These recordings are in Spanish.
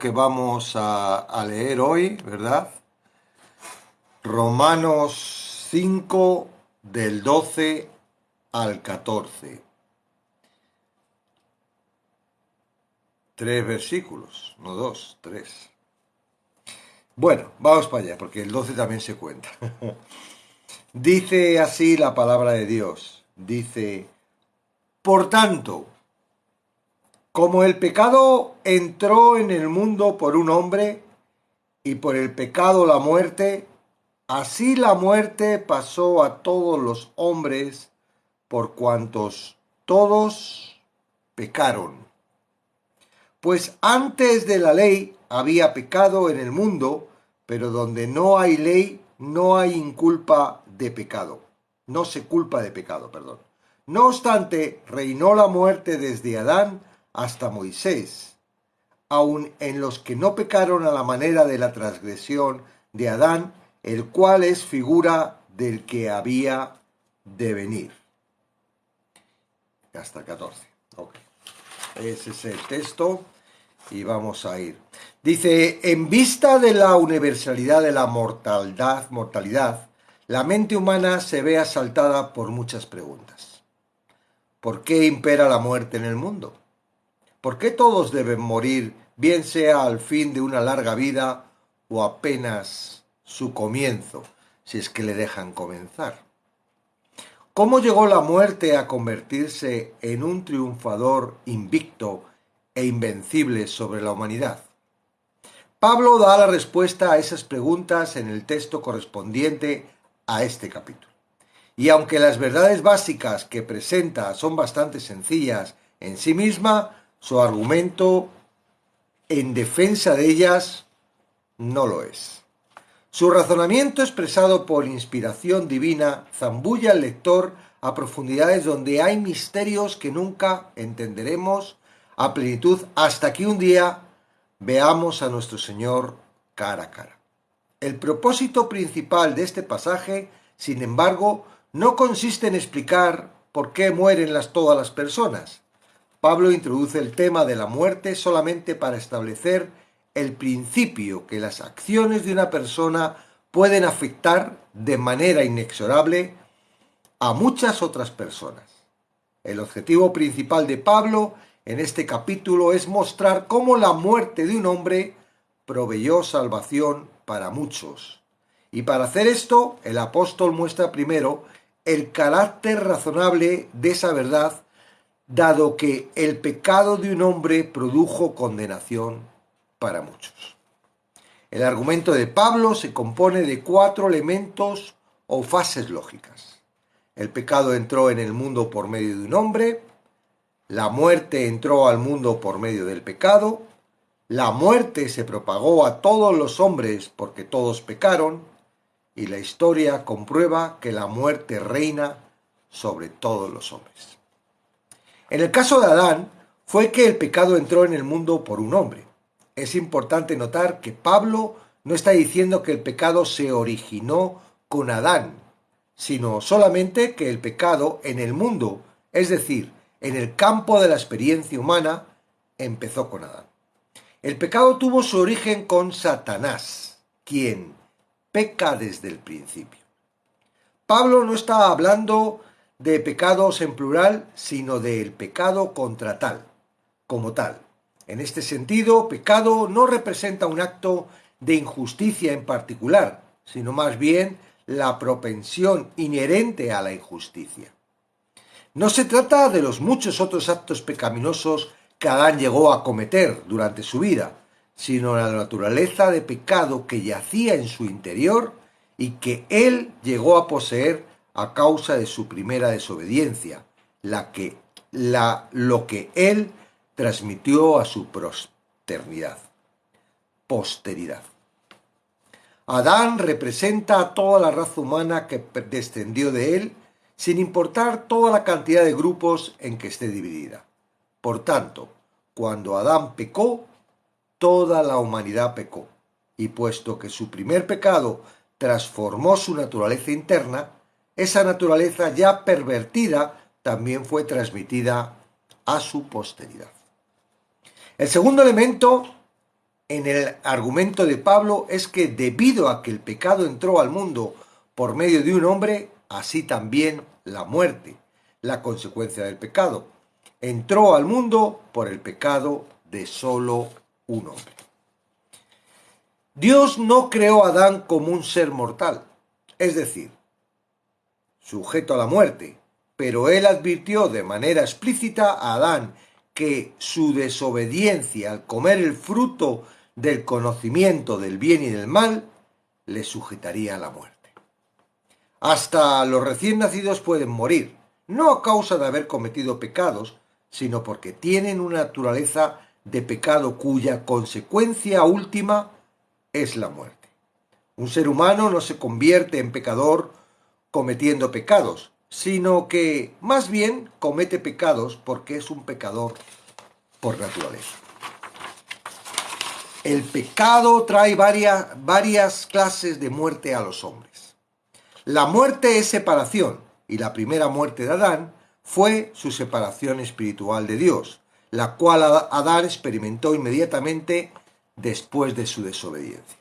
Que vamos a leer hoy, ¿verdad? Romanos 5 del 12 al 14. Tres versículos, no dos, tres. Bueno, vamos para allá, porque el 12 también se cuenta. Dice así la palabra de Dios. Dice, por tanto, como el pecado entró en el mundo por un hombre, y por el pecado la muerte, así la muerte pasó a todos los hombres por cuantos todos pecaron. Pues antes de la ley había pecado en el mundo, pero donde no hay ley no hay inculpa de pecado. No se culpa de pecado, perdón. No obstante, reinó la muerte desde Adán hasta Moisés, aun en los que no pecaron a la manera de la transgresión de Adán, el cual es figura del que había de venir. Hasta el 14. Okay. Ese es el texto y vamos a ir. Dice, en vista de la universalidad de la mortalidad, la mente humana se ve asaltada por muchas preguntas. ¿Por qué impera la muerte en el mundo? ¿Por qué todos deben morir, bien sea al fin de una larga vida o apenas su comienzo, si es que le dejan comenzar? ¿Cómo llegó la muerte a convertirse en un triunfador invicto e invencible sobre la humanidad? Pablo da la respuesta a esas preguntas en el texto correspondiente a este capítulo. Y aunque las verdades básicas que presenta son bastante sencillas en sí misma, su argumento en defensa de ellas no lo es. Su razonamiento expresado por inspiración divina zambulla al lector a profundidades donde hay misterios que nunca entenderemos a plenitud hasta que un día veamos a nuestro Señor cara a cara. El propósito principal de este pasaje, sin embargo, no consiste en explicar por qué mueren todas las personas. Pablo introduce el tema de la muerte solamente para establecer el principio que las acciones de una persona pueden afectar de manera inexorable a muchas otras personas. El objetivo principal de Pablo en este capítulo es mostrar cómo la muerte de un hombre proveyó salvación para muchos. Y para hacer esto, el apóstol muestra primero el carácter razonable de esa verdad, dado que el pecado de un hombre produjo condenación para muchos. El argumento de Pablo se compone de 4 elementos o fases lógicas. El pecado entró en el mundo por medio de un hombre, la muerte entró al mundo por medio del pecado, la muerte se propagó a todos los hombres porque todos pecaron, y la historia comprueba que la muerte reina sobre todos los hombres. En el caso de Adán, fue que el pecado entró en el mundo por un hombre. Es importante notar que Pablo no está diciendo que el pecado se originó con Adán, sino solamente que el pecado en el mundo, es decir, en el campo de la experiencia humana, empezó con Adán. El pecado tuvo su origen con Satanás, quien peca desde el principio. Pablo no está hablando de pecados en plural, sino del pecado contra tal, como tal. En este sentido, pecado no representa un acto de injusticia en particular, sino más bien la propensión inherente a la injusticia. No se trata de los muchos otros actos pecaminosos que Adán llegó a cometer durante su vida, sino la naturaleza de pecado que yacía en su interior y que él llegó a poseer a causa de su primera desobediencia, lo que él transmitió a su posteridad. Adán representa a toda la raza humana que descendió de él, sin importar toda la cantidad de grupos en que esté dividida. Por tanto, cuando Adán pecó, toda la humanidad pecó, y puesto que su primer pecado transformó su naturaleza interna, esa naturaleza ya pervertida también fue transmitida a su posteridad. El segundo elemento en el argumento de Pablo es que debido a que el pecado entró al mundo por medio de un hombre, así también la muerte, la consecuencia del pecado, entró al mundo por el pecado de solo un hombre. Dios no creó a Adán como un ser mortal, es decir, sujeto a la muerte, pero él advirtió de manera explícita a Adán que su desobediencia al comer el fruto del conocimiento del bien y del mal le sujetaría a la muerte. Hasta los recién nacidos pueden morir, no a causa de haber cometido pecados, sino porque tienen una naturaleza de pecado cuya consecuencia última es la muerte. Un ser humano no se convierte en pecador cometiendo pecados, sino que más bien comete pecados porque es un pecador por naturaleza. El pecado trae varias clases de muerte a los hombres. La muerte es separación, y la primera muerte de Adán fue su separación espiritual de Dios, la cual Adán experimentó inmediatamente después de su desobediencia.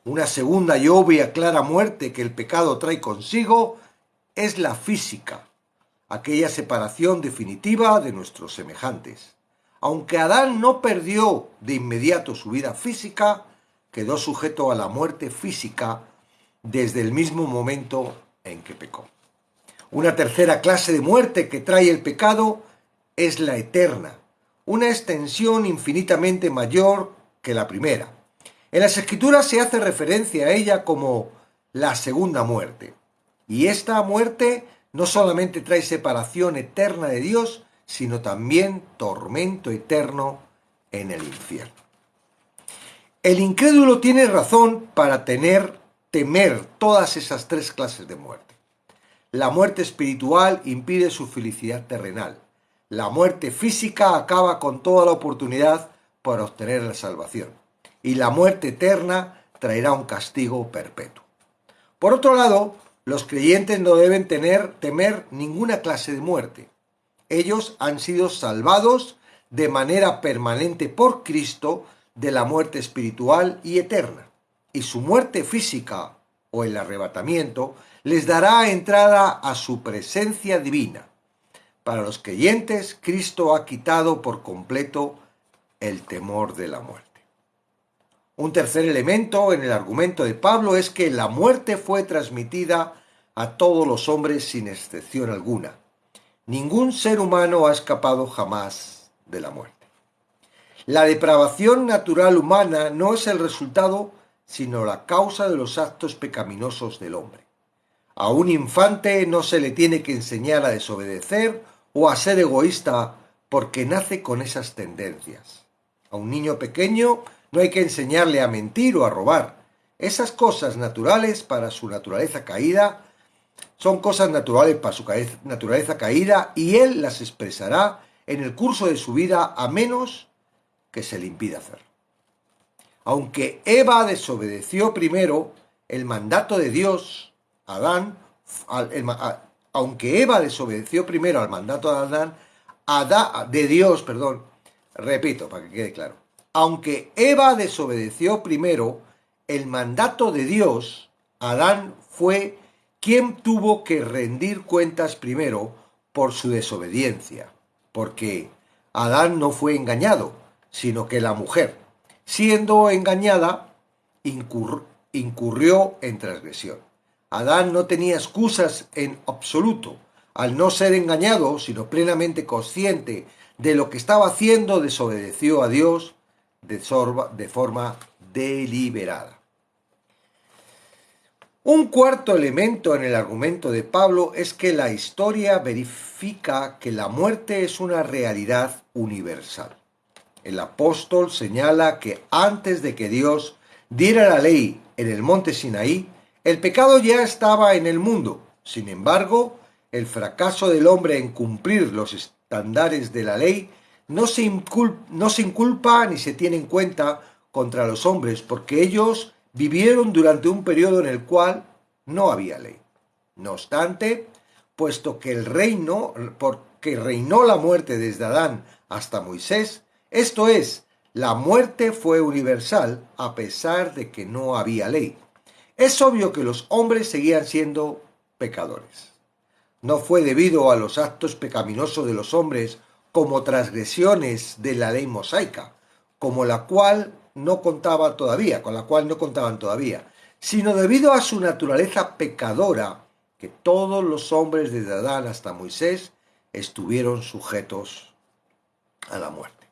Una segunda y obvia clara muerte que el pecado trae consigo es la física, aquella separación definitiva de nuestros semejantes. Aunque Adán no perdió de inmediato su vida física, quedó sujeto a la muerte física desde el mismo momento en que pecó. Una tercera clase de muerte que trae el pecado es la eterna, una extensión infinitamente mayor que la primera. En las Escrituras se hace referencia a ella como la segunda muerte. Y esta muerte no solamente trae separación eterna de Dios, sino también tormento eterno en el infierno. El incrédulo tiene razón para temer todas esas tres clases de muerte. La muerte espiritual impide su felicidad terrenal. La muerte física acaba con toda la oportunidad para obtener la salvación. Y la muerte eterna traerá un castigo perpetuo. Por otro lado, los creyentes no deben temer ninguna clase de muerte. Ellos han sido salvados de manera permanente por Cristo de la muerte espiritual y eterna. Y su muerte física o el arrebatamiento les dará entrada a su presencia divina. Para los creyentes, Cristo ha quitado por completo el temor de la muerte. Un tercer elemento en el argumento de Pablo es que la muerte fue transmitida a todos los hombres sin excepción alguna. Ningún ser humano ha escapado jamás de la muerte. La depravación natural humana no es el resultado, sino la causa de los actos pecaminosos del hombre. A un infante no se le tiene que enseñar a desobedecer o a ser egoísta porque nace con esas tendencias. A un niño pequeño no hay que enseñarle a mentir o a robar. Esas cosas naturales para su naturaleza caída son cosas naturales para su naturaleza caída y él las expresará en el curso de su vida a menos que se le impida hacerlo. Aunque Eva desobedeció primero el mandato de Dios, aunque Eva desobedeció primero al mandato de repito para que quede claro. Aunque Eva desobedeció primero el mandato de Dios, Adán fue quien tuvo que rendir cuentas primero por su desobediencia, porque Adán no fue engañado, sino que la mujer, siendo engañada, incurrió en transgresión. Adán no tenía excusas en absoluto. Al no ser engañado, sino plenamente consciente de lo que estaba haciendo, desobedeció a Dios de forma deliberada. Un cuarto elemento en el argumento de Pablo es que la historia verifica que la muerte es una realidad universal. El apóstol señala que antes de que Dios diera la ley en el monte Sinaí, el pecado ya estaba en el mundo. Sin embargo, el fracaso del hombre en cumplir los estándares de la ley no se inculpa ni se tiene en cuenta contra los hombres, porque ellos vivieron durante un periodo en el cual no había ley. No obstante, puesto que porque reinó la muerte desde Adán hasta Moisés, esto es, La muerte fue universal a pesar de que no había ley. Es obvio que los hombres seguían siendo pecadores. No fue debido a los actos pecaminosos de los hombres como transgresiones de la ley mosaica, con la cual no contaban todavía, sino debido a su naturaleza pecadora, que todos los hombres desde Adán hasta Moisés estuvieron sujetos a la muerte.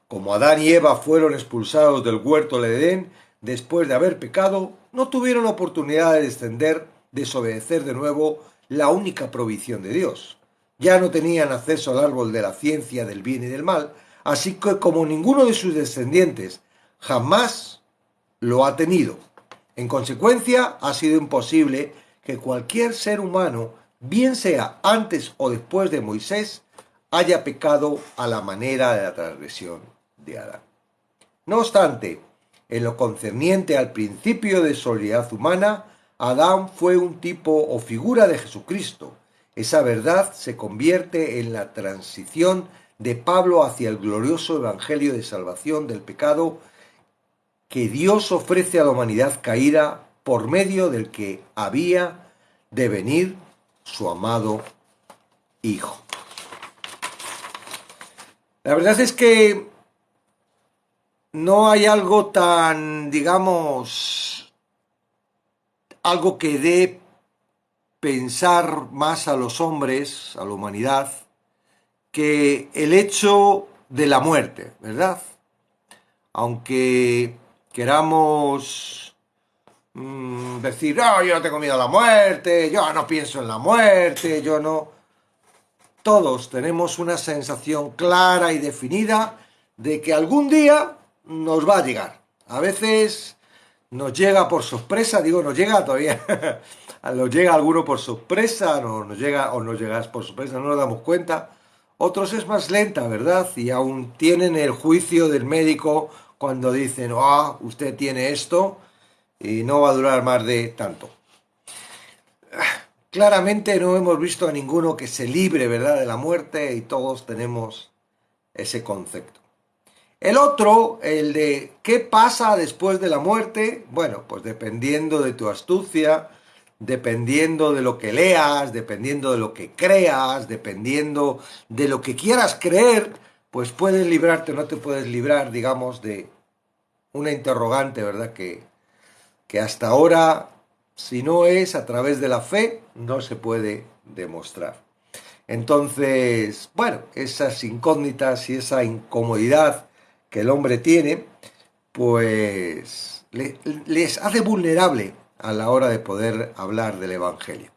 Como Adán y Eva fueron expulsados del huerto del Edén después de haber pecado, no tuvieron oportunidad de desobedecer de nuevo la única provisión de Dios. Ya no tenían acceso al árbol de la ciencia del bien y del mal, así que como ninguno de sus descendientes jamás lo ha tenido. En consecuencia, ha sido imposible que cualquier ser humano, bien sea antes o después de Moisés, haya pecado a la manera de la transgresión de Adán. No obstante, en lo concerniente al principio de solidaridad humana, Adán fue un tipo o figura de Jesucristo. Esa verdad se convierte en la transición de Pablo hacia el glorioso evangelio de salvación del pecado que Dios ofrece a la humanidad caída por medio del que había de venir su amado Hijo. La verdad es que no hay algo tan, digamos, algo que dé pensar más a los hombres, a la humanidad, que el hecho de la muerte, ¿verdad? Aunque queramos decir, no, yo no tengo miedo a la muerte, yo no pienso en la muerte, yo no... Todos tenemos una sensación clara y definida de que algún día nos va a llegar. A veces nos llega por sorpresa, nos llega todavía, nos llega alguno por sorpresa, nos llega por sorpresa, no nos damos cuenta. Otros es más lenta, ¿verdad? Y aún tienen el juicio del médico cuando dicen, usted tiene esto y no va a durar más de tanto. Claramente no hemos visto a ninguno que se libre, ¿verdad?, de la muerte, y todos tenemos ese concepto. El otro, el de ¿qué pasa después de la muerte? Bueno, pues dependiendo de tu astucia, dependiendo de lo que leas, dependiendo de lo que creas, dependiendo de lo que quieras creer, pues puedes librarte o no te puedes librar, digamos, de una interrogante, ¿verdad?, que hasta ahora, si no es a través de la fe, no se puede demostrar. Entonces, bueno, esas incógnitas y esa incomodidad que el hombre tiene, pues les hace vulnerable a la hora de poder hablar del Evangelio.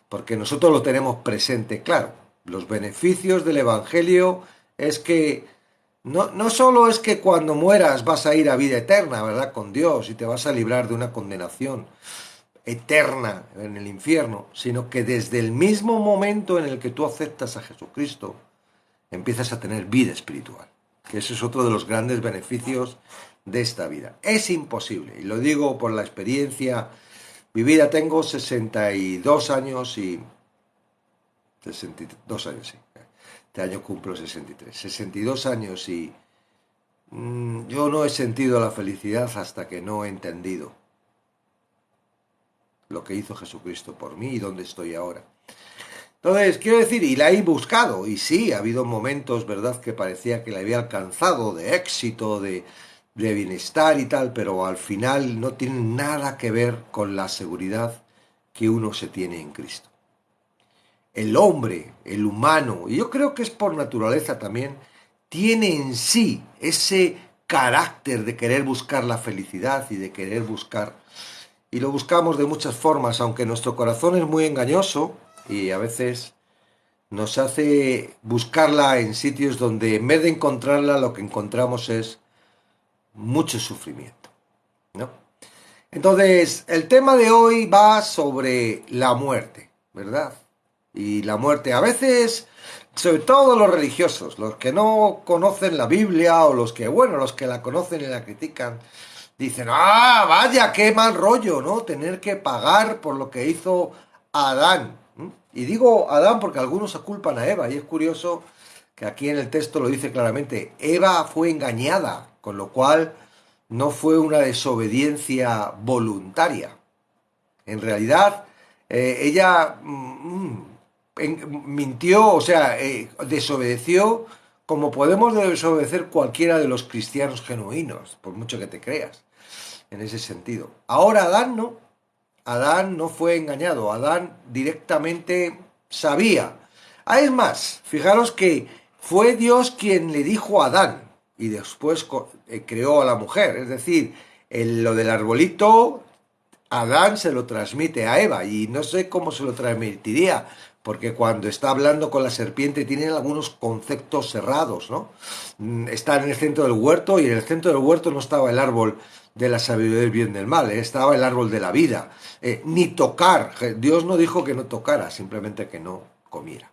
Porque nosotros lo tenemos presente, claro. Los beneficios del Evangelio es que no solo es que cuando mueras vas a ir a vida eterna, ¿verdad?, con Dios, y te vas a librar de una condenación eterna en el infierno, sino que desde el mismo momento en el que tú aceptas a Jesucristo, empiezas a tener vida espiritual, que ese es otro de los grandes beneficios de esta vida. Es imposible, y lo digo por la experiencia vivida. Tengo 62 años y... 62 años, sí. Este año cumplo 63. 62 años y yo no he sentido la felicidad hasta que no he entendido lo que hizo Jesucristo por mí y dónde estoy ahora. Entonces, quiero decir, y la he buscado, y sí, ha habido momentos, ¿verdad?, que parecía que la había alcanzado, de éxito, de bienestar y tal, pero al final no tiene nada que ver con la seguridad que uno se tiene en Cristo. El hombre, el humano, y yo creo que es por naturaleza también, tiene en sí ese carácter de querer buscar la felicidad y de querer buscar... Y lo buscamos de muchas formas, aunque nuestro corazón es muy engañoso y a veces nos hace buscarla en sitios donde en vez de encontrarla lo que encontramos es mucho sufrimiento, ¿no? Entonces, el tema de hoy va sobre la muerte, ¿verdad? Y la muerte a veces, sobre todo los religiosos, los que no conocen la Biblia o los que la conocen y la critican, dicen, vaya, qué mal rollo, ¿no?, tener que pagar por lo que hizo Adán. Y digo Adán porque algunos aculpan a Eva, y es curioso que aquí en el texto lo dice claramente, Eva fue engañada, con lo cual no fue una desobediencia voluntaria. En realidad, ella mintió, o sea, desobedeció como podemos desobedecer cualquiera de los cristianos genuinos, por mucho que te creas, en ese sentido. Ahora Adán no fue engañado, Adán directamente sabía. Ah, es más, fijaros que fue Dios quien le dijo a Adán y después creó a la mujer, es decir, lo del arbolito Adán se lo transmite a Eva y no sé cómo se lo transmitiría, porque cuando está hablando con la serpiente tienen algunos conceptos cerrados, ¿no? Está en el centro del huerto y en el centro del huerto no estaba el árbol de la sabiduría del bien y del mal, estaba el árbol de la vida. Ni tocar, Dios no dijo que no tocara, simplemente que no comiera.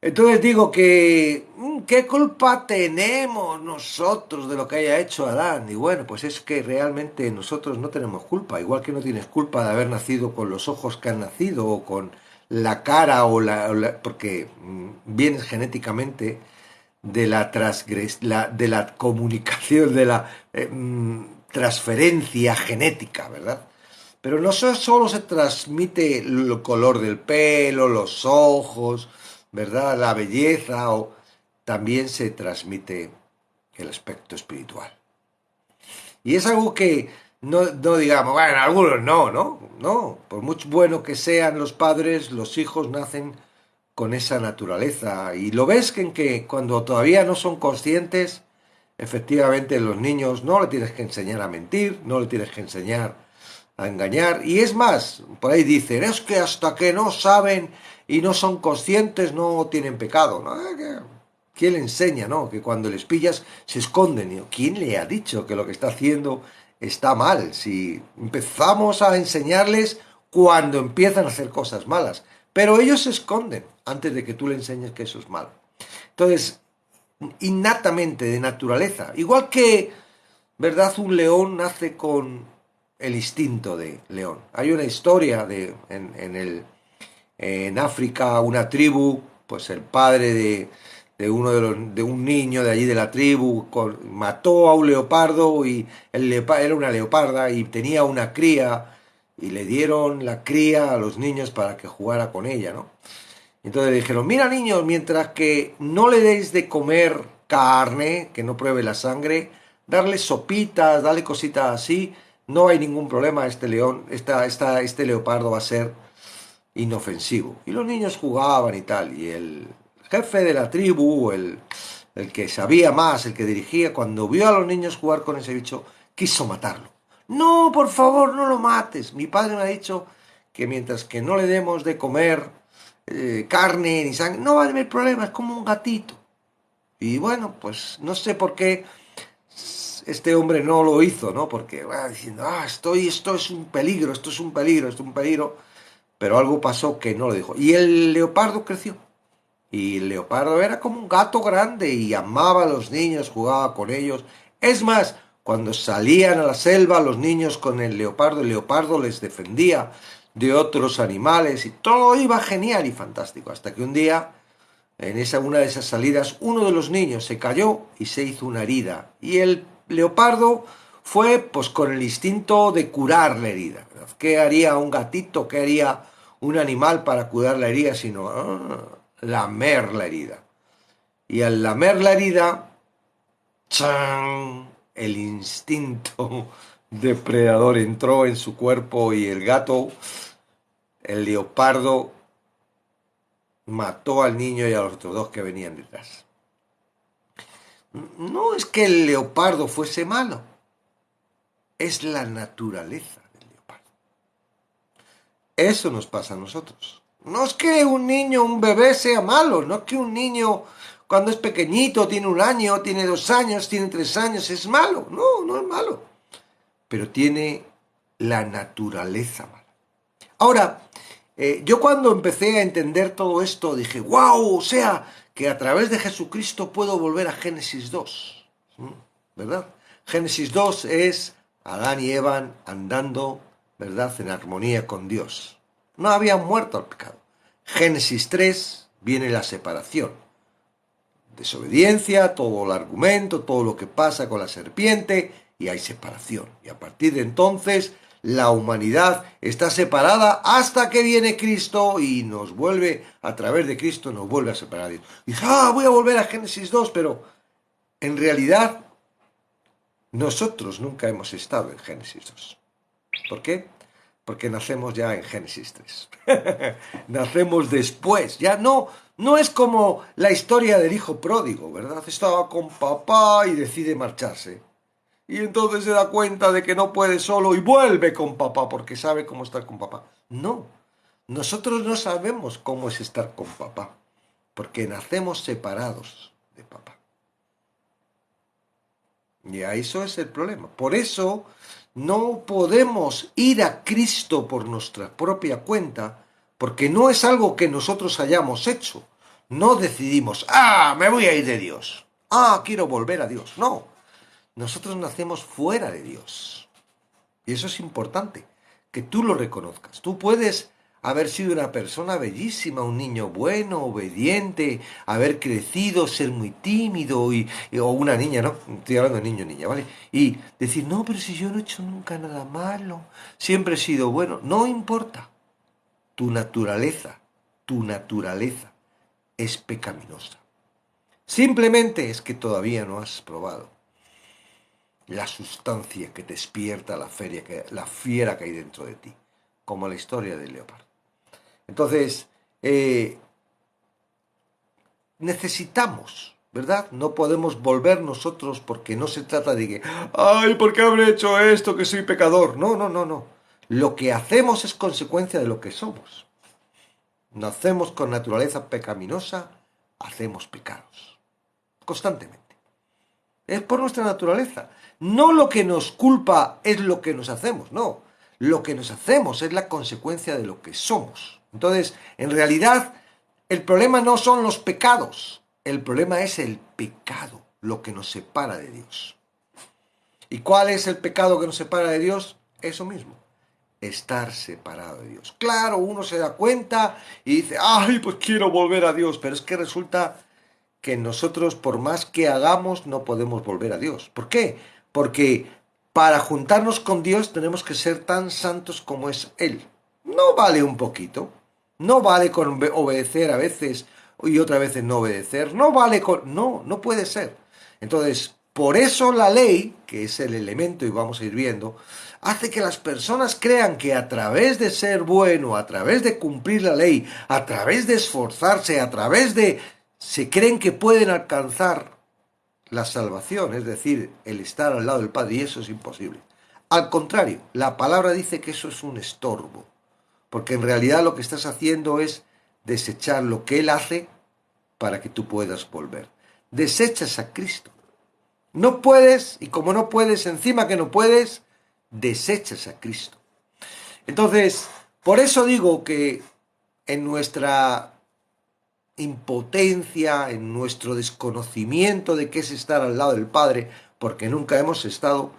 Entonces digo que, ¿qué culpa tenemos nosotros de lo que haya hecho Adán? Y bueno, pues es que realmente nosotros no tenemos culpa, igual que no tienes culpa de haber nacido con los ojos que han nacido o con la cara porque vienes genéticamente de de la comunicación, de la transferencia genética, ¿verdad? Pero no solo se transmite el color del pelo, los ojos, ¿verdad? La belleza, o también se transmite el aspecto espiritual. Y es algo que no digamos, bueno, algunos no. Por mucho bueno que sean los padres, los hijos nacen con esa naturaleza. Y lo ves que cuando todavía no son conscientes, efectivamente los niños no le tienes que enseñar a mentir, no le tienes que enseñar a engañar. Y es más, por ahí dicen, es que hasta que no saben y no son conscientes no tienen pecado. ¿No? ¿Quién le enseña, no? Que cuando les pillas se esconden. ¿Quién le ha dicho que lo que está haciendo está mal? Si empezamos a enseñarles cuando empiezan a hacer cosas malas. Pero ellos se esconden antes de que tú le enseñes que eso es malo. Entonces, innatamente, de naturaleza, igual que, ¿verdad? Un león nace con el instinto de león. Hay una historia en África, una tribu, pues el padre de un niño de allí de la tribu mató a un leopardo y era una leoparda y tenía una cría y le dieron la cría a los niños para que jugara con ella, ¿no? Entonces le dijeron, mira niños, mientras que no le deis de comer carne, que no pruebe la sangre, darle sopitas, darle cositas así, no hay ningún problema, este leopardo va a ser inofensivo. Y los niños jugaban y tal, y el jefe de la tribu, el que sabía más, el que dirigía, cuando vio a los niños jugar con ese bicho, quiso matarlo. No, por favor, no lo mates. Mi padre me ha dicho que mientras que no le demos de comer carne ni sangre, no va a haber problema, es como un gatito. Y bueno, pues no sé por qué este hombre no lo hizo, ¿no? Porque va diciendo, esto es un peligro, esto es un peligro, esto es un peligro. Pero algo pasó que no lo dijo. Y el leopardo creció. Y el leopardo era como un gato grande y amaba a los niños, jugaba con ellos. Es más, cuando salían a la selva los niños con el leopardo les defendía de otros animales y todo iba genial y fantástico. Hasta que un día, una de esas salidas, uno de los niños se cayó y se hizo una herida. Y el leopardo fue pues con el instinto de curar la herida. ¿Qué haría un gatito? ¿Qué haría un animal para curar la herida? Sino lamer la herida. Y al lamer la herida, ¡chan! El instinto depredador entró en su cuerpo y el gato, el leopardo, mató al niño y a los otros dos que venían detrás. No es que el leopardo fuese malo, es la naturaleza del leopardo. Eso nos pasa a nosotros. No es que un niño, un bebé sea malo, no es que un niño cuando es pequeñito, tiene 1 año, tiene 2 años, tiene 3 años, es malo. No, no es malo. Pero tiene la naturaleza mala. Ahora, yo cuando empecé a entender todo esto dije, wow, o sea, que a través de Jesucristo puedo volver a Génesis 2. ¿Verdad? Génesis 2 es Adán y Eva andando, ¿verdad?, en armonía con Dios. No habían muerto al pecado. Génesis 3 viene la separación. desobediencia, todo el argumento, todo lo que pasa con la serpiente, y hay separación. Y a partir de entonces, la humanidad está separada hasta que viene Cristo y nos vuelve, a través de Cristo, nos vuelve a separar a Dios. Y dice, voy a volver a Génesis 2, pero en realidad nosotros nunca hemos estado en Génesis 2. ¿Por qué? Porque nacemos ya en Génesis 3. Nacemos después. Ya no es como la historia del hijo pródigo, ¿verdad? Estaba con papá y decide marcharse. Y entonces se da cuenta de que no puede solo y vuelve con papá porque sabe cómo estar con papá. No, nosotros no sabemos cómo es estar con papá porque nacemos separados de papá. Y eso es el problema. Por eso no podemos ir a Cristo por nuestra propia cuenta, porque no es algo que nosotros hayamos hecho. No decidimos, me voy a ir de Dios. Quiero volver a Dios. No, nosotros nacemos fuera de Dios. Y eso es importante, que tú lo reconozcas. Tú puedes haber sido una persona bellísima, un niño bueno, obediente, haber crecido, ser muy tímido, o una niña, ¿no? Estoy hablando de niño, niña, ¿vale? Y decir, no, pero si yo no he hecho nunca nada malo, siempre he sido bueno. No importa. Tu naturaleza es pecaminosa. Simplemente es que todavía no has probado la sustancia que despierta la fiera que hay dentro de ti, como la historia del leopardo. Entonces, necesitamos, ¿verdad? No podemos volver nosotros porque no se trata de que, ¿por qué habré hecho esto, que soy pecador? No. Lo que hacemos es consecuencia de lo que somos. Nacemos con naturaleza pecaminosa, hacemos pecados. Constantemente. Es por nuestra naturaleza. No lo que nos culpa es lo que nos hacemos, no. Lo que nos hacemos es la consecuencia de lo que somos. Entonces, en realidad, el problema no son los pecados. El problema es el pecado, lo que nos separa de Dios. ¿Y cuál es el pecado que nos separa de Dios? Eso mismo. Estar separado de Dios. Claro, uno se da cuenta y dice, pues quiero volver a Dios. Pero es que resulta que nosotros, por más que hagamos, no podemos volver a Dios. ¿Por qué? Porque para juntarnos con Dios tenemos que ser tan santos como es Él. No vale un poquito. No vale con obedecer a veces y otras veces no obedecer. No vale con... No puede ser. Entonces, por eso la ley, que es el elemento, y vamos a ir viendo, hace que las personas crean que a través de ser bueno, a través de cumplir la ley, a través de esforzarse, a través de... se creen que pueden alcanzar la salvación, es decir, el estar al lado del Padre, y eso es imposible. Al contrario, la palabra dice que eso es un estorbo, porque en realidad lo que estás haciendo es desechar lo que Él hace para que tú puedas volver. Desechas a Cristo. No puedes, y como no puedes, encima que no puedes, desechas a Cristo. Entonces, por eso digo que en nuestra impotencia, en nuestro desconocimiento de qué es estar al lado del Padre, porque nunca hemos estado,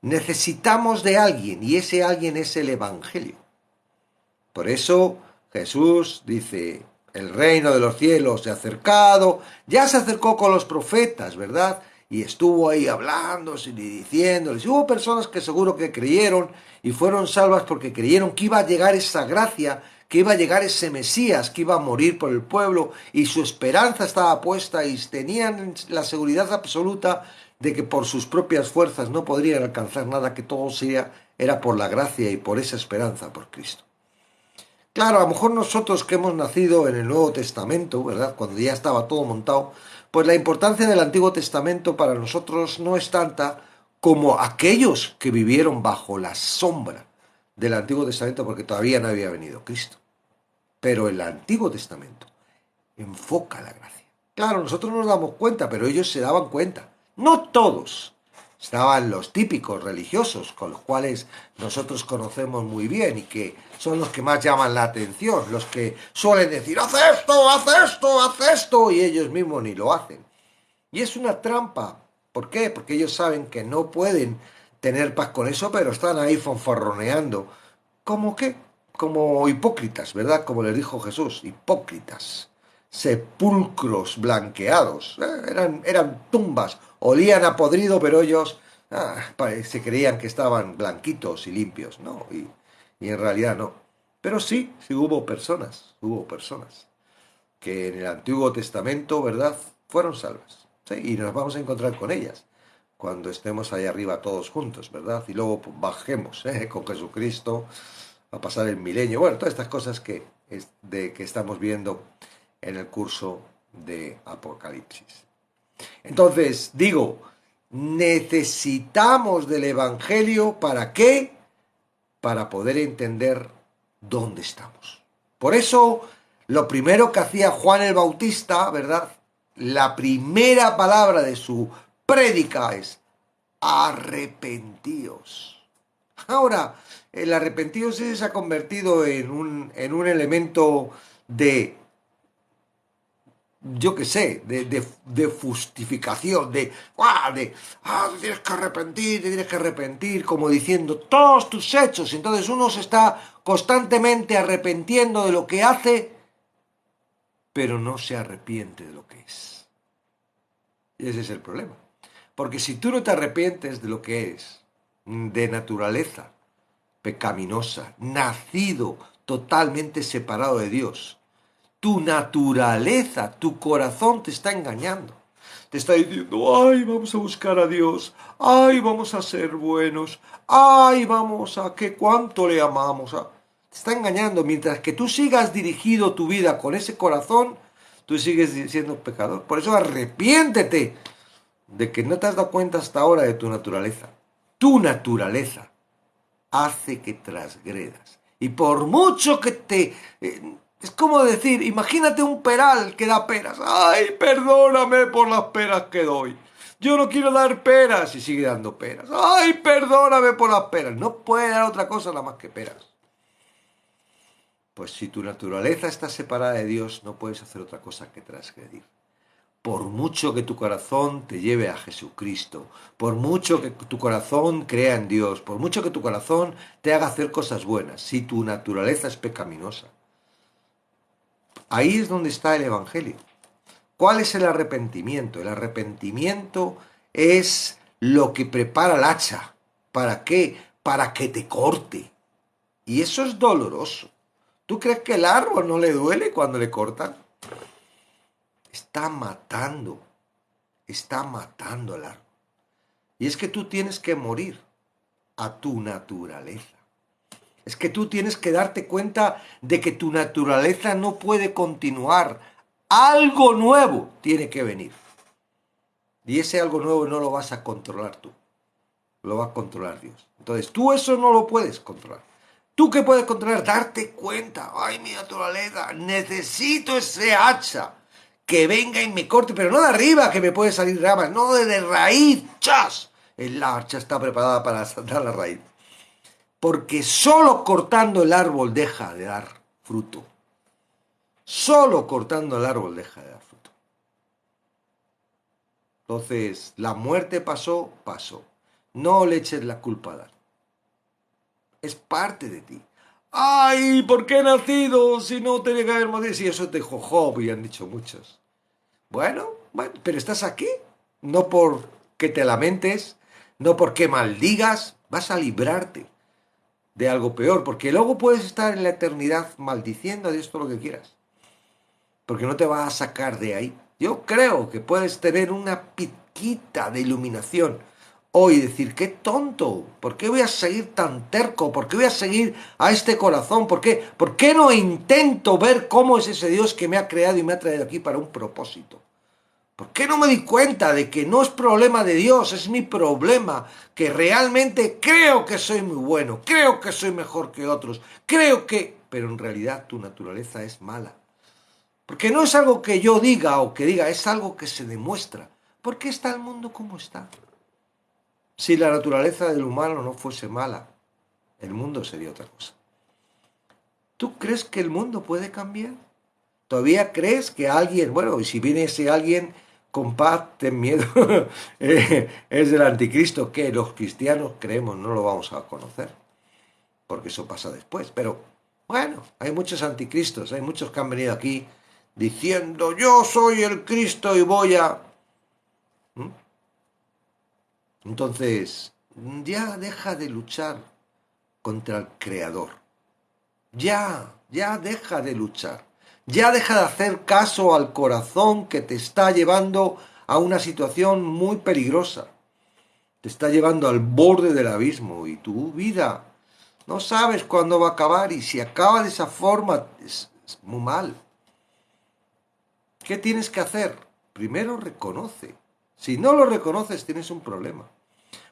necesitamos de alguien, y ese alguien es el Evangelio. Por eso Jesús dice, el reino de los cielos se ha acercado, ya se acercó con los profetas, ¿verdad? Y estuvo ahí hablándoles y diciéndoles. Y hubo personas que seguro que creyeron y fueron salvas porque creyeron que iba a llegar esa gracia, que iba a llegar ese Mesías, que iba a morir por el pueblo, y su esperanza estaba puesta y tenían la seguridad absoluta de que por sus propias fuerzas no podrían alcanzar nada, que todo era por la gracia y por esa esperanza por Cristo. Claro, a lo mejor nosotros que hemos nacido en el Nuevo Testamento, ¿verdad? Cuando ya estaba todo montado, pues la importancia del Antiguo Testamento para nosotros no es tanta como aquellos que vivieron bajo la sombra del Antiguo Testamento, porque todavía no había venido Cristo. Pero el Antiguo Testamento enfoca la gracia. Claro, nosotros nos damos cuenta, pero ellos se daban cuenta. No todos. Estaban los típicos religiosos, con los cuales nosotros conocemos muy bien y que son los que más llaman la atención, los que suelen decir, haz esto, haz esto, haz esto, y ellos mismos ni lo hacen. Y es una trampa. ¿Por qué? Porque ellos saben que no pueden tener paz con eso, pero están ahí fanfarroneando. ¿Cómo qué? Como hipócritas, ¿verdad? Como les dijo Jesús, hipócritas. sepulcros blanqueados. Eran tumbas, olían a podrido, pero ellos se creían que estaban blanquitos y limpios, ¿no? Y en realidad no. Pero sí hubo personas que en el Antiguo Testamento, ¿verdad?, fueron salvas. ¿Sí? Y nos vamos a encontrar con ellas cuando estemos ahí arriba todos juntos, ¿verdad? Y luego pues, bajemos con Jesucristo a pasar el milenio. Bueno, todas estas cosas que estamos viendo en el curso de Apocalipsis. Entonces, digo, necesitamos del Evangelio, ¿para qué? Para poder entender dónde estamos. Por eso, lo primero que hacía Juan el Bautista, ¿verdad? La primera palabra de su prédica es arrepentíos. Ahora, el arrepentíos se ha convertido en un elemento de, yo qué sé, de justificación, te tienes que arrepentir, como diciendo todos tus hechos. Entonces uno se está constantemente arrepintiendo de lo que hace, pero no se arrepiente de lo que es. Y ese es el problema. Porque si tú no te arrepientes de lo que eres, de naturaleza pecaminosa, nacido totalmente separado de Dios, tu naturaleza, tu corazón te está engañando. Te está diciendo, ay, vamos a buscar a Dios, ay, vamos a ser buenos, ay, vamos a que cuánto le amamos. Te está engañando. Mientras que tú sigas dirigido tu vida con ese corazón, tú sigues siendo pecador. Por eso arrepiéntete de que no te has dado cuenta hasta ahora de tu naturaleza. Tu naturaleza hace que transgredas. Y por mucho que es como decir, imagínate un peral que da peras. ¡Ay, perdóname por las peras que doy! Yo no quiero dar peras y sigue dando peras. ¡Ay, perdóname por las peras! No puede dar otra cosa nada más que peras. Pues si tu naturaleza está separada de Dios, no puedes hacer otra cosa que transgredir. Por mucho que tu corazón te lleve a Jesucristo, por mucho que tu corazón crea en Dios, por mucho que tu corazón te haga hacer cosas buenas, si tu naturaleza es pecaminosa, ahí es donde está el Evangelio. ¿Cuál es el arrepentimiento? El arrepentimiento es lo que prepara el hacha. ¿Para qué? Para que te corte. Y eso es doloroso. ¿Tú crees que el árbol no le duele cuando le cortan? Está matando al árbol. Y es que tú tienes que morir a tu naturaleza. Es que tú tienes que darte cuenta de que tu naturaleza no puede continuar. Algo nuevo tiene que venir. Y ese algo nuevo no lo vas a controlar tú. Lo va a controlar Dios. Entonces tú eso no lo puedes controlar. ¿Tú qué puedes controlar? Darte cuenta. Ay, mi naturaleza, necesito ese hacha que venga y me corte, pero no de arriba que me puede salir ramas, no de raíz. ¡Chas! El hacha está preparada para saltar la raíz. Porque solo cortando el árbol deja de dar fruto. Solo cortando el árbol deja de dar fruto. Entonces, la muerte pasó. No le eches la culpa a Adán. Es parte de ti. ¡Ay! ¿Por qué he nacido si no tenía que haber nacido? Si eso te dijo Job y han dicho muchos. Bueno, pero estás aquí. No porque te lamentes, no porque maldigas, vas a librarte de algo peor, porque luego puedes estar en la eternidad maldiciendo a Dios todo lo que quieras, porque no te va a sacar de ahí. Yo creo que puedes tener una pizquita de iluminación hoy y decir, qué tonto, ¿por qué voy a seguir tan terco? ¿Por qué voy a seguir a este corazón? ¿Por qué no intento ver cómo es ese Dios que me ha creado y me ha traído aquí para un propósito? ¿Por qué no me di cuenta de que no es problema de Dios, es mi problema? Que realmente creo que soy muy bueno, creo que soy mejor que otros, pero en realidad tu naturaleza es mala. Porque no es algo que yo diga o que diga, es algo que se demuestra. ¿Por qué está el mundo como está? Si la naturaleza del humano no fuese mala, el mundo sería otra cosa. ¿Tú crees que el mundo puede cambiar? ¿Todavía crees que alguien, bueno, y si viene ese alguien con paz, ten miedo, es del anticristo, que los cristianos creemos, no lo vamos a conocer, porque eso pasa después? Pero bueno, hay muchos anticristos, hay muchos que han venido aquí diciendo yo soy el Cristo y voy a... ¿Mm? Entonces, ya deja de luchar contra el Creador. Ya deja de luchar. Ya deja de hacer caso al corazón que te está llevando a una situación muy peligrosa. Te está llevando al borde del abismo y tu vida no sabes cuándo va a acabar y si acaba de esa forma es muy mal. ¿Qué tienes que hacer? Primero reconoce. Si no lo reconoces tienes un problema.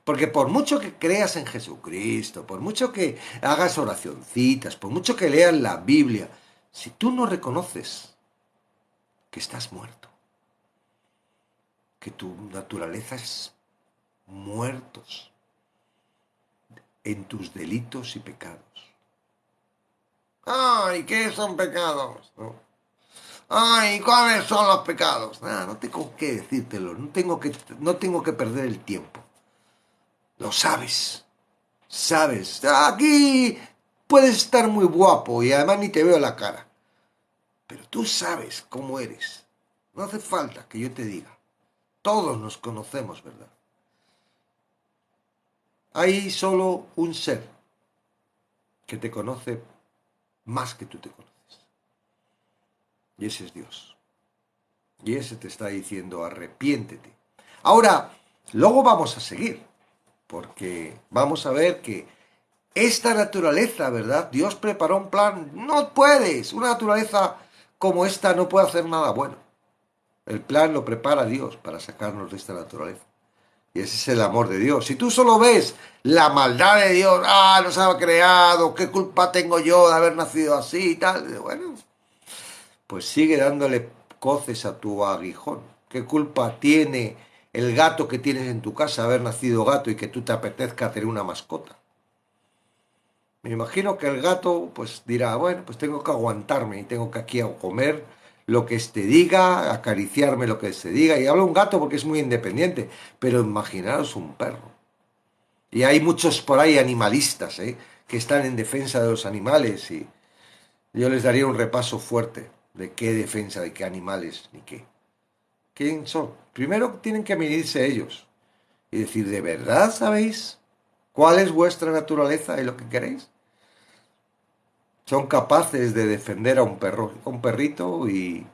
Porque por mucho que creas en Jesucristo, por mucho que hagas oracioncitas, por mucho que leas la Biblia, si tú no reconoces que estás muerto, que tu naturaleza es muertos en tus delitos y pecados. Ay, ¿qué son pecados? ¿No? Ay, ¿cuáles son los pecados? Nada, no tengo que decírtelo, no tengo que perder el tiempo. Lo sabes. Sabes, aquí puedes estar muy guapo y además ni te veo la cara. Pero tú sabes cómo eres. No hace falta que yo te diga. Todos nos conocemos, ¿verdad? Hay solo un ser que te conoce más que tú te conoces. Y ese es Dios. Y ese te está diciendo arrepiéntete. Ahora, luego vamos a seguir. Porque vamos a ver que esta naturaleza, ¿verdad? Dios preparó un plan. No puedes. Una naturaleza como esta no puede hacer nada bueno. El plan lo prepara Dios para sacarnos de esta naturaleza. Y ese es el amor de Dios. Si tú solo ves la maldad de Dios, nos ha creado, qué culpa tengo yo de haber nacido así y tal, bueno, pues sigue dándole coces a tu aguijón. ¿Qué culpa tiene el gato que tienes en tu casa de haber nacido gato y que tú te apetezca tener una mascota? Me imagino que el gato pues dirá, bueno, pues tengo que aguantarme y tengo que aquí comer lo que éste diga, acariciarme lo que éste diga. Y hablo un gato porque es muy independiente, pero imaginaros un perro. Y hay muchos por ahí animalistas, que están en defensa de los animales y yo les daría un repaso fuerte de qué defensa, de qué animales, ni qué. ¿Quién son? Primero tienen que medirse ellos y decir, ¿de verdad sabéis cuál es vuestra naturaleza y lo que queréis? Son capaces de defender a un perrito y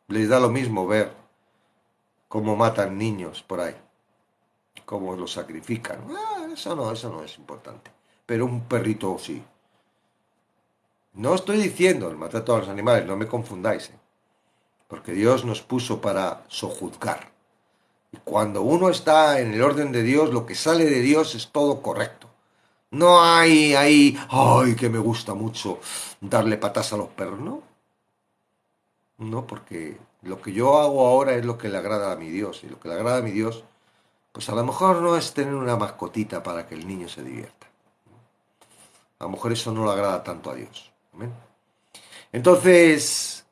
les da lo mismo ver cómo matan niños por ahí, cómo los sacrifican. Eso no es importante. Pero un perrito sí. No estoy diciendo el matar a todos los animales, no me confundáis, porque Dios nos puso para sojuzgar. Y cuando uno está en el orden de Dios, lo que sale de Dios es todo correcto. No hay ahí, ay, que me gusta mucho darle patas a los perros, ¿no? No, porque lo que yo hago ahora es lo que le agrada a mi Dios. Y lo que le agrada a mi Dios, pues a lo mejor no es tener una mascotita para que el niño se divierta. A lo mejor eso no le agrada tanto a Dios. ¿Amén? Entonces,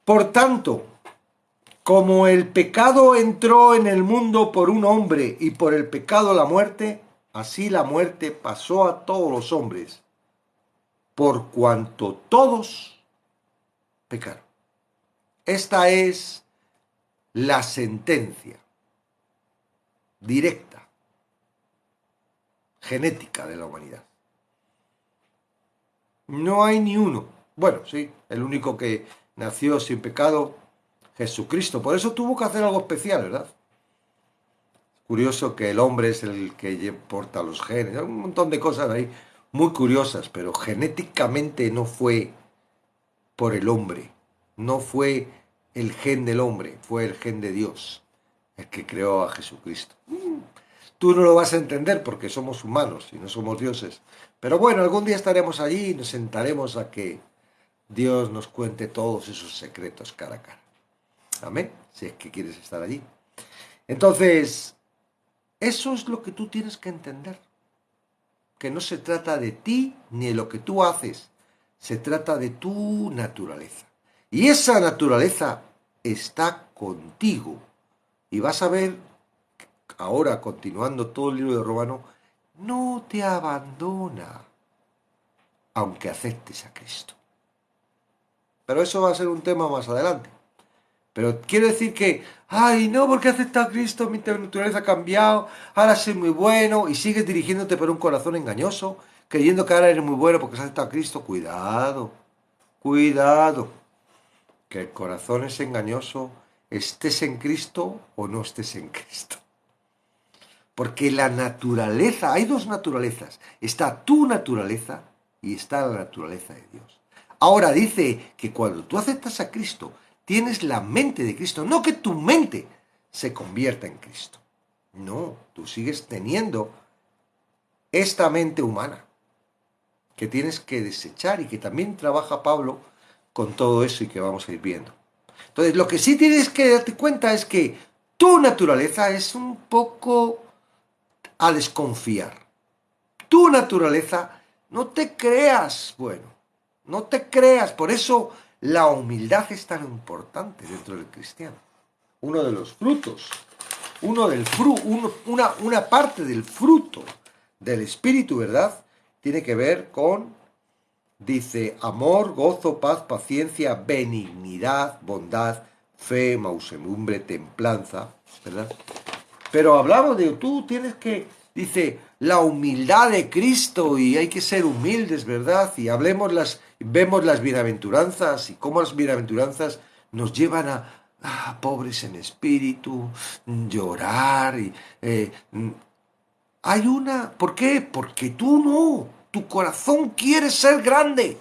por tanto, como el pecado entró en el mundo por un hombre y por el pecado la muerte, así la muerte pasó a todos los hombres, por cuanto todos pecaron. Esta es la sentencia directa, genética de la humanidad. No hay ni uno. Bueno, sí, el único que nació sin pecado, Jesucristo. Por eso tuvo que hacer algo especial, ¿verdad? Curioso que el hombre es el que porta los genes. Hay un montón de cosas ahí muy curiosas, pero genéticamente no fue por el hombre. No fue el gen del hombre, fue el gen de Dios, el que creó a Jesucristo. Tú no lo vas a entender porque somos humanos y no somos dioses. Pero bueno, algún día estaremos allí y nos sentaremos a que Dios nos cuente todos esos secretos cara a cara. Amén, si es que quieres estar allí. Entonces, eso es lo que tú tienes que entender. Que no se trata de ti ni de lo que tú haces. Se trata de tu naturaleza. Y esa naturaleza está contigo. Y vas a ver, ahora continuando todo el libro de Romano, no te abandona, aunque aceptes a Cristo. Pero eso va a ser un tema más adelante. Pero quiero decir que, ay, no, porque he aceptado a Cristo, mi naturaleza ha cambiado, ahora soy muy bueno, y sigues dirigiéndote por un corazón engañoso, creyendo que ahora eres muy bueno porque has aceptado a Cristo. Cuidado, cuidado, que el corazón es engañoso, estés en Cristo o no estés en Cristo. Porque la naturaleza, hay dos naturalezas, está tu naturaleza y está la naturaleza de Dios. Ahora dice que cuando tú aceptas a Cristo, tienes la mente de Cristo, no que tu mente se convierta en Cristo. No, tú sigues teniendo esta mente humana que tienes que desechar y que también trabaja Pablo con todo eso y que vamos a ir viendo. Entonces, lo que sí tienes que darte cuenta es que tu naturaleza es un poco a desconfiar. Tu naturaleza, no te creas, bueno, no te creas. Por eso la humildad es tan importante dentro del cristiano. Uno de los frutos, una parte del fruto del Espíritu, ¿verdad? Tiene que ver con, dice, amor, gozo, paz, paciencia, benignidad, bondad, fe, mansedumbre, templanza, ¿verdad? Pero hablamos de, tú tienes que, dice, la humildad de Cristo y hay que ser humildes, ¿verdad? Y vemos las bienaventuranzas y cómo las bienaventuranzas nos llevan a pobres en espíritu, llorar. Hay una, ¿por qué? Porque tú no, tu corazón quiere ser grande,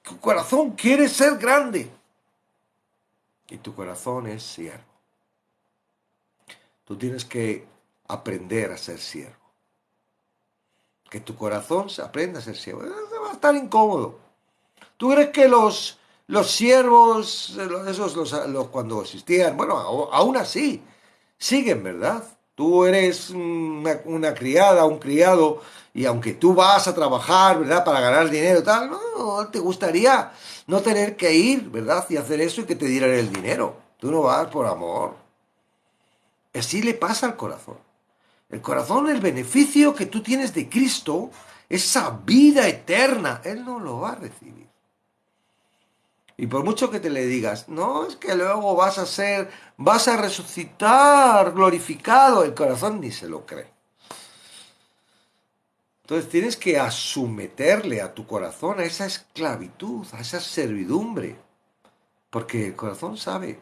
tu corazón quiere ser grande y tu corazón es siervo. Tú tienes que aprender a ser siervo. Que tu corazón se aprenda a ser siervo. Va a estar incómodo. ¿Tú crees que los siervos, cuando existían, bueno, aún así, siguen, ¿verdad? Tú eres una criada, un criado, y aunque tú vas a trabajar, ¿verdad? Para ganar dinero, tal, no, te gustaría no tener que ir, ¿verdad? Y hacer eso y que te dieran el dinero. Tú no vas por amor. Así le pasa al corazón. El corazón, el beneficio que tú tienes de Cristo, esa vida eterna, Él no lo va a recibir. Y por mucho que te le digas, no, es que luego vas a resucitar glorificado, el corazón ni se lo cree. Entonces tienes que asumeterle a tu corazón a esa esclavitud, a esa servidumbre, porque el corazón sabe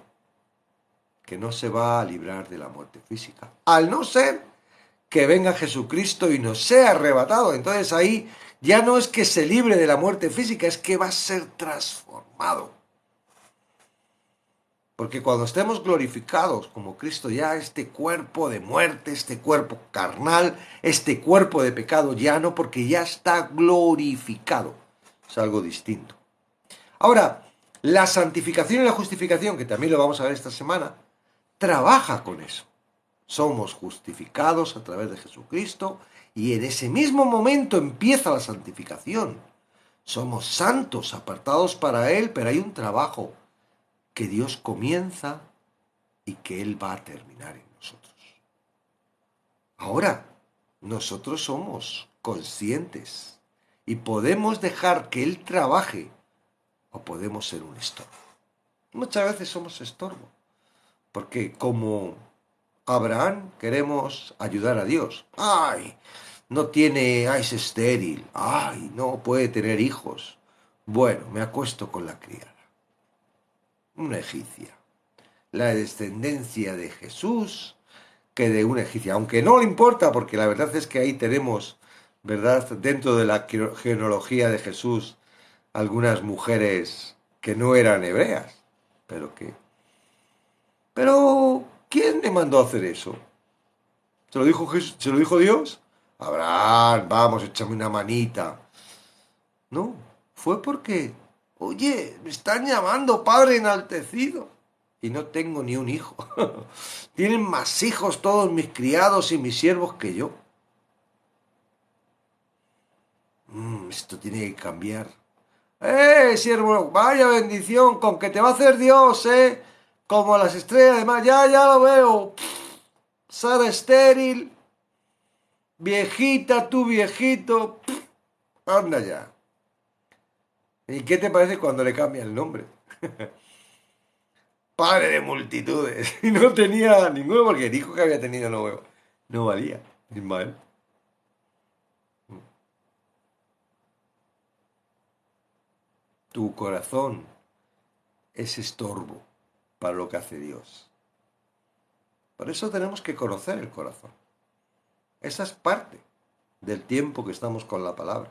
que no se va a librar de la muerte física, al no ser que venga Jesucristo y nos sea arrebatado. Entonces ahí ya no es que se libre de la muerte física, es que va a ser transformado. Porque cuando estemos glorificados como Cristo, ya este cuerpo de muerte, este cuerpo carnal, este cuerpo de pecado ya no, porque ya está glorificado. Es algo distinto. Ahora, la santificación y la justificación, que también lo vamos a ver esta semana, trabaja con eso. Somos justificados a través de Jesucristo y en ese mismo momento empieza la santificación. Somos santos, apartados para Él, pero hay un trabajo que Dios comienza y que Él va a terminar en nosotros. Ahora, nosotros somos conscientes y podemos dejar que Él trabaje o podemos ser un estorbo. Muchas veces somos estorbo, porque como Abraham queremos ayudar a Dios. ¡Ay! Es estéril. ¡Ay! No puede tener hijos. Bueno, me acuesto con la criada. Una egipcia. La descendencia de Jesús que de una egipcia. Aunque no le importa, porque la verdad es que ahí tenemos, ¿verdad? Dentro de la genealogía de Jesús, algunas mujeres que no eran hebreas. Pero, ¿quién le mandó a hacer eso? ¿Se lo dijo Jesús? ¿Se lo dijo Dios? Abraham, vamos, échame una manita. No, fue porque, oye, me están llamando padre enaltecido y no tengo ni un hijo. Tienen más hijos todos mis criados y mis siervos que yo. Esto tiene que cambiar. Siervo, vaya bendición con que te va a hacer Dios, como las estrellas de mar. Ya lo veo. Sara estéril, viejita, tú viejito. Anda ya. ¿Y qué te parece cuando le cambia el nombre? Padre de multitudes. Y no tenía ninguno porque el hijo que había tenido no valía. Ismael. Tu corazón es estorbo para lo que hace Dios. Por eso tenemos que conocer el corazón. Esa es parte del tiempo que estamos con la palabra.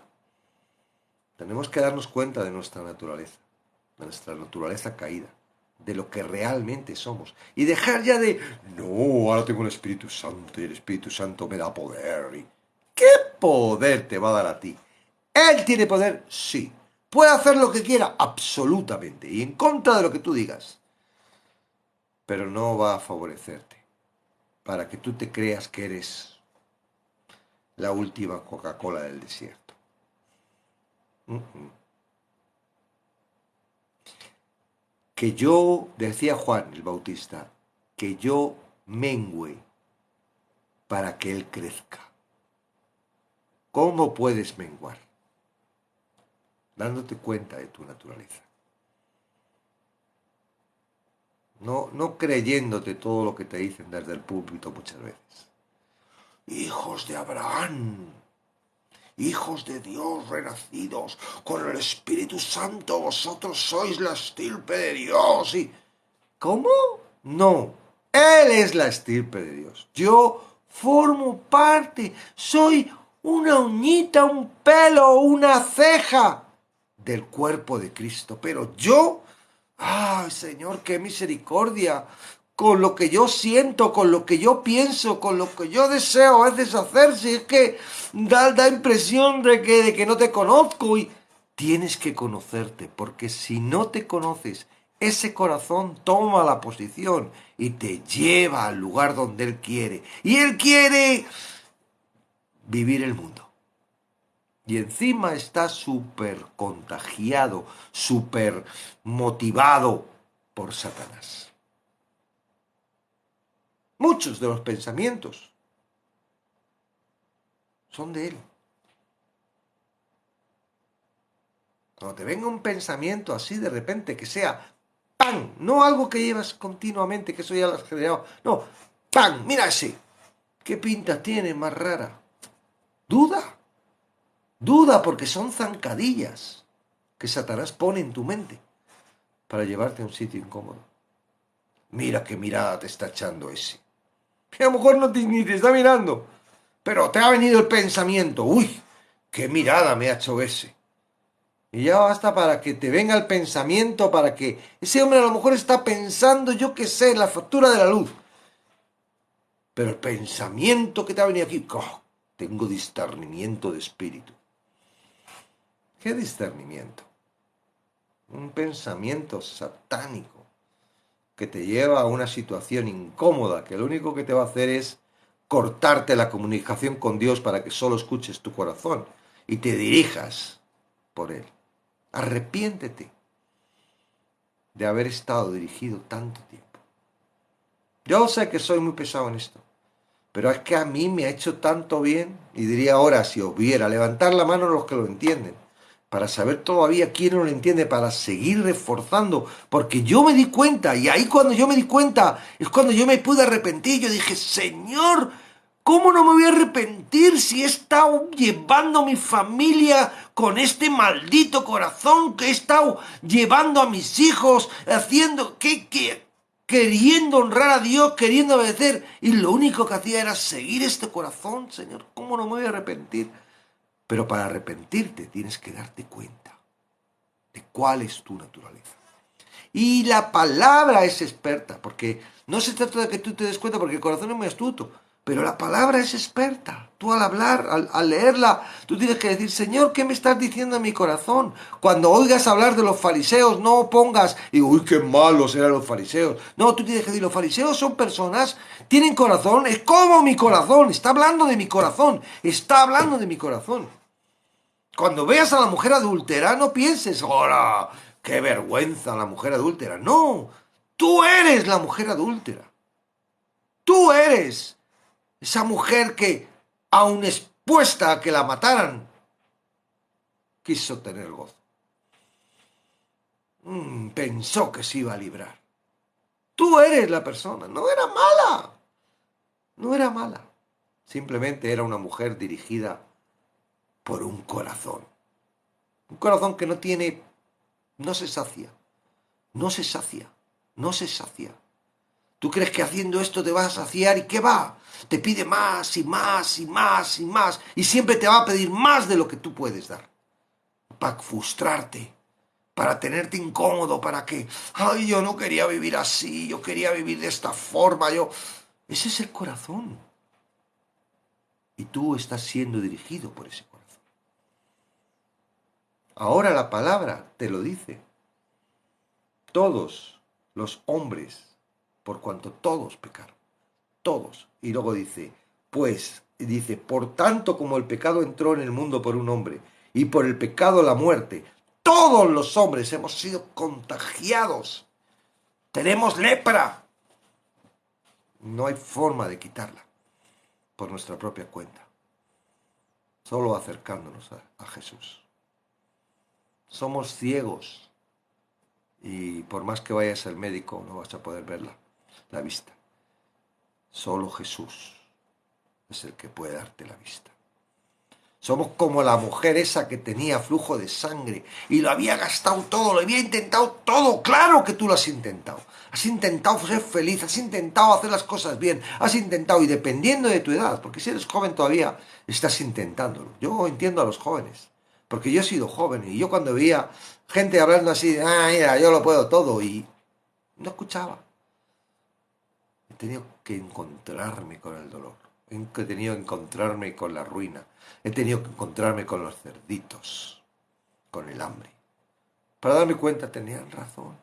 Tenemos que darnos cuenta de nuestra naturaleza caída, de lo que realmente somos. Y dejar ya de, no, ahora tengo el Espíritu Santo y el Espíritu Santo me da poder. ¿Qué poder te va a dar a ti? ¿Él tiene poder? Sí. ¿Puede hacer lo que quiera? Absolutamente. Y en contra de lo que tú digas. Pero no va a favorecerte para que tú te creas que eres la última Coca-Cola del desierto. Que yo, decía Juan el Bautista, que yo mengüe para que él crezca. ¿Cómo puedes menguar? Dándote cuenta de tu naturaleza. No creyéndote todo lo que te dicen desde el púlpito muchas veces. Hijos de Abraham, hijos de Dios renacidos, con el Espíritu Santo vosotros sois la estirpe de Dios. ¿Cómo? No, Él es la estirpe de Dios. Yo formo parte, soy una uñita, un pelo, una ceja del cuerpo de Cristo. Pero yo, ¡ay, Señor, qué misericordia! Con lo que yo siento, con lo que yo pienso, con lo que yo deseo a veces hacer, si es que da impresión de que no te conozco y tienes que conocerte, porque si no te conoces, ese corazón toma la posición y te lleva al lugar donde Él quiere. Y Él quiere vivir el mundo. Y encima está súper contagiado, súper motivado por Satanás. Muchos de los pensamientos son de él. Cuando te venga un pensamiento así de repente, que sea ¡pam! No algo que llevas continuamente, que eso ya lo has generado. No, ¡pam! Mira ese. ¿Qué pinta tiene más rara? Duda. Duda porque son zancadillas que Satanás pone en tu mente para llevarte a un sitio incómodo. Mira qué mirada te está echando ese. Que a lo mejor ni te está mirando, pero te ha venido el pensamiento. Uy, qué mirada me ha hecho ese. Y ya basta para que te venga el pensamiento, para que ese hombre a lo mejor está pensando, yo qué sé, en la factura de la luz. Pero el pensamiento que te ha venido aquí, ¡oh! Tengo discernimiento de espíritu. ¿Qué discernimiento? Un pensamiento satánico que te lleva a una situación incómoda, que lo único que te va a hacer es cortarte la comunicación con Dios para que solo escuches tu corazón y te dirijas por Él. Arrepiéntete de haber estado dirigido tanto tiempo. Yo sé que soy muy pesado en esto, pero es que a mí me ha hecho tanto bien, y diría ahora, si os viera, levantar la mano los que lo entienden, para saber todavía quién no lo entiende, para seguir reforzando, porque yo me di cuenta, y ahí cuando yo me di cuenta, es cuando yo me pude arrepentir, yo dije, Señor, ¿cómo no me voy a arrepentir si he estado llevando a mi familia con este maldito corazón, que he estado llevando a mis hijos, haciendo, queriendo honrar a Dios, queriendo obedecer, y lo único que hacía era seguir este corazón, Señor, ¿cómo no me voy a arrepentir? Pero para arrepentirte tienes que darte cuenta de cuál es tu naturaleza. Y la palabra es experta, porque no se trata de que tú te des cuenta, porque el corazón es muy astuto, pero la palabra es experta. Tú al hablar, al leerla, tú tienes que decir, Señor, ¿qué me estás diciendo en mi corazón? Cuando oigas hablar de los fariseos, no pongas, y uy, qué malos eran los fariseos. No, tú tienes que decir, los fariseos son personas, tienen corazón, es como mi corazón, está hablando de mi corazón, está hablando de mi corazón. Cuando veas a la mujer adúltera, no pienses, ¡hola! ¡Qué vergüenza la mujer adúltera! No, tú eres la mujer adúltera. Tú eres esa mujer que, aun expuesta a que la mataran, quiso tener gozo. pensó que se iba a librar. Tú eres la persona. No era mala. No era mala. Simplemente era una mujer dirigida por un corazón. Un corazón que no tiene, no se sacia. No se sacia. No se sacia. Tú crees que haciendo esto te vas a saciar y ¿qué va? Te pide más y más y más y más. Y siempre te va a pedir más de lo que tú puedes dar. Para frustrarte. Para tenerte incómodo, para que, ay, yo no quería vivir así, yo quería vivir de esta forma, yo... Ese es el corazón. Y tú estás siendo dirigido por ese corazón. Ahora la palabra te lo dice. Todos los hombres, por cuanto todos pecaron. Todos. Y luego dice, por tanto como el pecado entró en el mundo por un hombre, y por el pecado la muerte, todos los hombres hemos sido contagiados. Tenemos lepra. No hay forma de quitarla por nuestra propia cuenta. Solo acercándonos a Jesús. Somos ciegos y por más que vayas al médico no vas a poder ver la vista. Solo Jesús es el que puede darte la vista. Somos como la mujer esa que tenía flujo de sangre y lo había gastado todo, lo había intentado todo. Claro que tú lo has intentado. Has intentado ser feliz, has intentado hacer las cosas bien, has intentado, y dependiendo de tu edad, porque si eres joven todavía, estás intentándolo. Yo entiendo a los jóvenes, porque yo he sido joven y yo cuando veía gente hablando así, mira, yo lo puedo todo, y no escuchaba. He tenido que encontrarme con el dolor. He tenido que encontrarme con la ruina. He tenido que encontrarme con los cerditos, con el hambre. Para darme cuenta, tenían razón.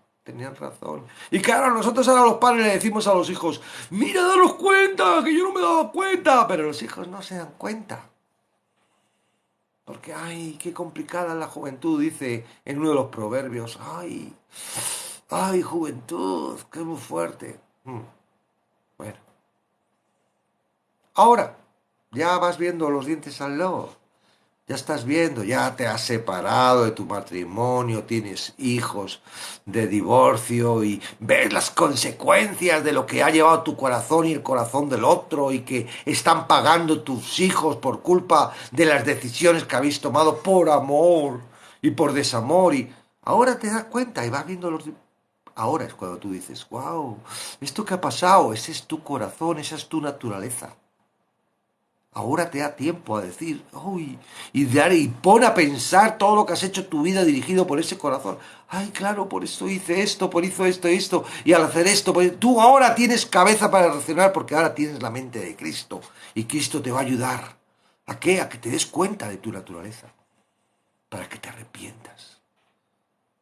Y claro, nosotros ahora los padres le decimos a los hijos, mira, daros cuenta, que yo no me he dado cuenta. Pero los hijos no se dan cuenta. Porque, ay, qué complicada es la juventud, dice en uno de los proverbios. Ay, juventud, qué muy fuerte. Bueno. Ahora, ya vas viendo los dientes al lobo. Ya estás viendo, ya te has separado de tu matrimonio, tienes hijos de divorcio y ves las consecuencias de lo que ha llevado tu corazón y el corazón del otro y que están pagando tus hijos por culpa de las decisiones que habéis tomado por amor y por desamor. Y ahora te das cuenta y vas viendo los... Ahora es cuando tú dices, wow, esto que ha pasado, ese es tu corazón, esa es tu naturaleza. Ahora te da tiempo a decir, uy, y pon a pensar todo lo que has hecho tu vida dirigido por ese corazón. Ay, claro, por esto hice esto, por hizo esto y esto, y al hacer esto, tú ahora tienes cabeza para reaccionar porque ahora tienes la mente de Cristo, y Cristo te va a ayudar. ¿A qué? A que te des cuenta de tu naturaleza, para que te arrepientas.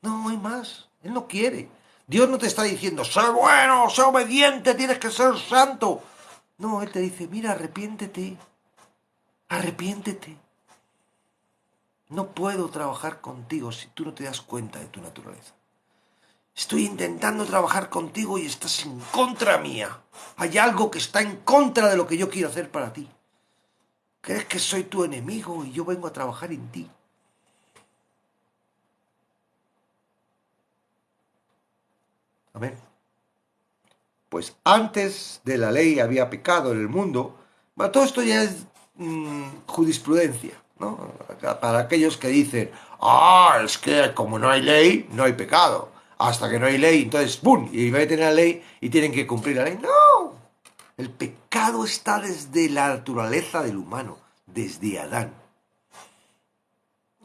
No hay más, Él no quiere. Dios no te está diciendo, sé bueno, sé obediente, tienes que ser santo. No, Él te dice, mira, arrepiéntete. Arrepiéntete. No puedo trabajar contigo si tú no te das cuenta de tu naturaleza. Estoy intentando trabajar contigo y estás en contra mía. Hay algo que está en contra de lo que yo quiero hacer para ti. Crees que soy tu enemigo y yo vengo a trabajar en ti. Amén. Pues antes de la ley había pecado en el mundo. Bueno, todo esto ya es jurisprudencia, ¿no? Para aquellos que dicen, es que como no hay ley, no hay pecado. Hasta que no hay ley, entonces, ¡pum! Y meten la ley y tienen que cumplir la ley. ¡No! El pecado está desde la naturaleza del humano, desde Adán.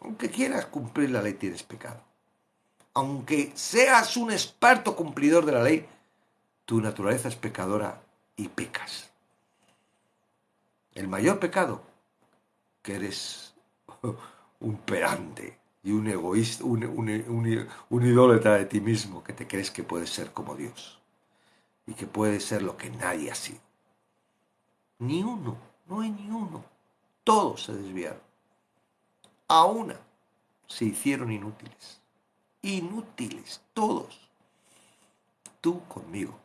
Aunque quieras cumplir la ley, tienes pecado. Aunque seas un experto cumplidor de la ley, tu naturaleza es pecadora y pecas. El mayor pecado, que eres un pedante y un egoísta, un idólatra de ti mismo, que te crees que puedes ser como Dios y que puedes ser lo que nadie ha sido. Ni uno, no hay ni uno. Todos se desviaron. A una se hicieron inútiles. Inútiles, todos. Tú conmigo.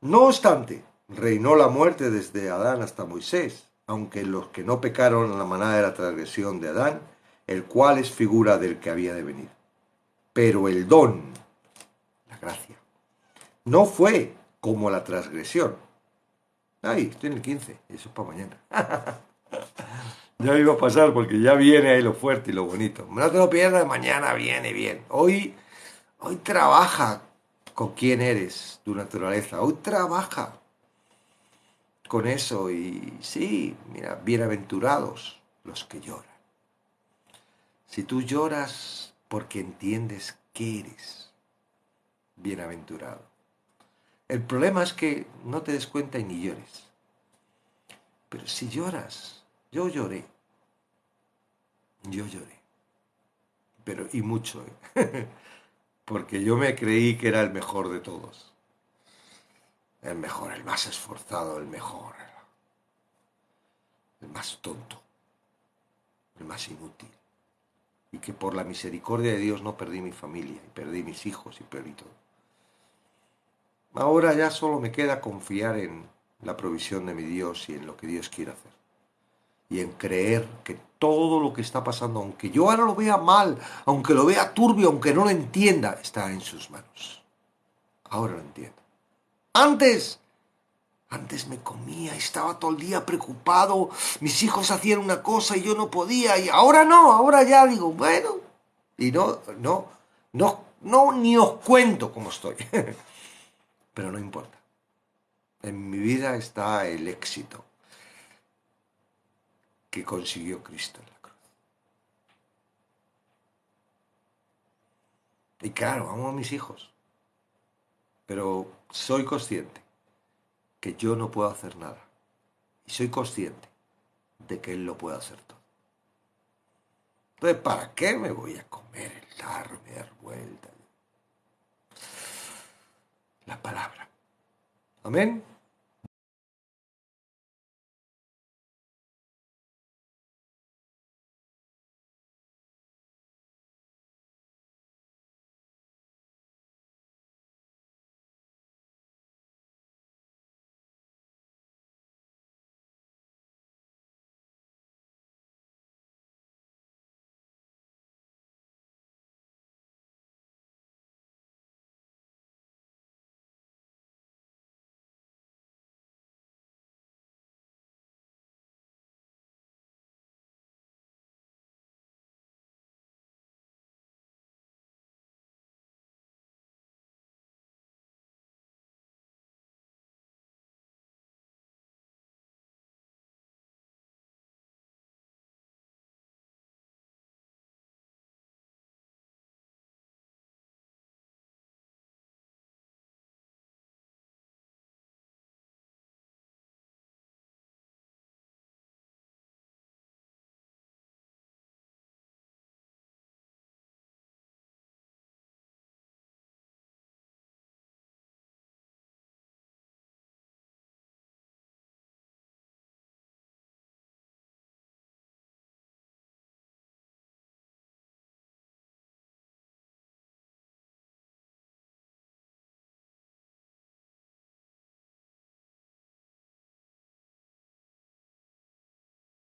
No obstante, reinó la muerte desde Adán hasta Moisés, aunque los que no pecaron a la manera de la transgresión de Adán, el cual es figura del que había de venir. Pero el don, la gracia, no fue como la transgresión. Ay, estoy en el 15, eso es para mañana. Ya iba a pasar porque ya viene ahí lo fuerte y lo bonito. No te lo pierdas, mañana viene bien. Hoy trabaja con quién eres, tu naturaleza. Hoy trabaja con eso y sí, mira, bienaventurados los que lloran. Si tú lloras porque entiendes que eres bienaventurado. El problema es que no te des cuenta y ni llores. Pero si lloras, yo lloré, pero y mucho, ¿eh? Porque yo me creí que era el mejor de todos. El mejor, el más esforzado, el mejor, el más tonto, el más inútil. Y que por la misericordia de Dios no perdí mi familia, y perdí mis hijos, y perdí todo. Ahora ya solo me queda confiar en la provisión de mi Dios y en lo que Dios quiere hacer. Y en creer que todo lo que está pasando, aunque yo ahora lo vea mal, aunque lo vea turbio, aunque no lo entienda, está en sus manos. Ahora lo entiendo. Antes me comía, estaba todo el día preocupado, mis hijos hacían una cosa y yo no podía, y ahora no, ahora ya digo, bueno, y no, ni os cuento cómo estoy, pero no importa. En mi vida está el éxito que consiguió Cristo en la cruz. Y claro, amo a mis hijos, pero soy consciente que yo no puedo hacer nada. Y soy consciente de que Él lo puede hacer todo. Entonces, ¿para qué me voy a comer el tarro y dar vueltas? La palabra. Amén.